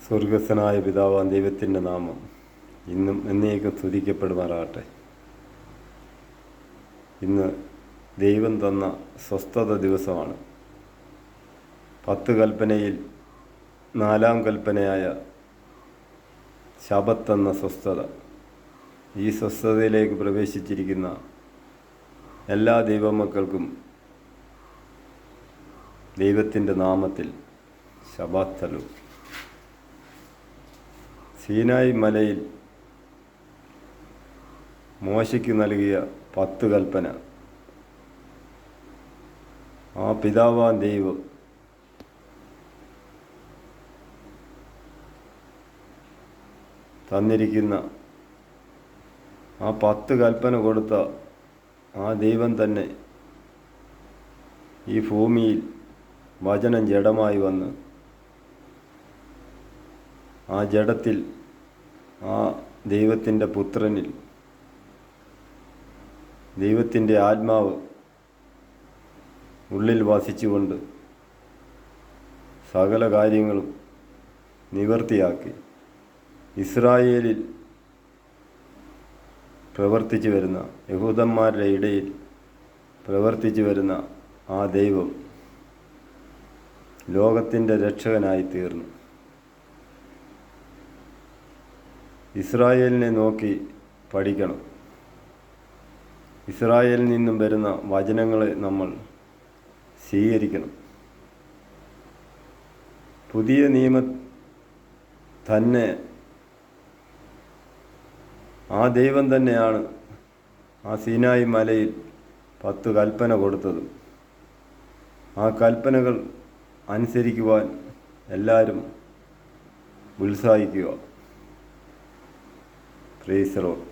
സ്വർഗസ്ഥനായ പിതാവാം ദൈവത്തിൻ്റെ നാമം ഇന്നും എന്നേക്കും സ്തുതിക്കപ്പെടുമാറാകട്ടെ. ഇന്ന് ദൈവം തന്ന സ്വസ്ഥത ദിവസമാണ്. 10 കൽപ്പനയിൽ 4-ാം കൽപ്പനയായ ശബത്ത് എന്ന സ്വസ്ഥത. ഈ സ്വസ്ഥതയിലേക്ക് പ്രവേശിച്ചിരിക്കുന്ന എല്ലാ ദൈവമക്കൾക്കും ദൈവത്തിൻ്റെ നാമത്തിൽ ശബത്ത് സലൂട്ട്. സീനായി മലയിൽ മോശയ്ക്ക് നൽകിയ 10 കൽപ്പന ആ പിതാവാം ദൈവം തന്നിരിക്കുന്ന ആ 10 കൽപ്പന കൊടുത്ത ആ ദൈവം തന്നെ ഈ ഭൂമിയിൽ വചനം ജഡമായി വന്ന് ആ ജഡത്തിൽ ആ ദൈവത്തിൻ്റെ പുത്രനിൽ ദൈവത്തിൻ്റെ ആത്മാവ് ഉള്ളിൽ വസിച്ചുകൊണ്ട് സകല കാര്യങ്ങളും നിവർത്തിയാക്കി ഇസ്രായേലിൽ പ്രവർത്തിച്ചു വരുന്ന യഹൂദന്മാരുടെ ഇടയിൽ പ്രവർത്തിച്ചു വരുന്ന ആ ദൈവം ലോകത്തിൻ്റെ രക്ഷകനായി തീർന്നു. ഇസ്രായേലിനെ നോക്കി പഠിക്കണം. ഇസ്രായേലിൽ നിന്നും വരുന്ന വചനങ്ങളെ നമ്മൾ സ്വീകരിക്കണം. പുതിയ നിയമം തന്നെ ആ ദൈവം തന്നെയാണ് ആ സീനായി മലയിൽ 10 കൽപ്പന കൊടുത്തത്. ആ കൽപ്പനകൾ അനുസരിക്കുവാൻ എല്ലാവരും ഉത്സാഹിക്കുക. Praise the Lord.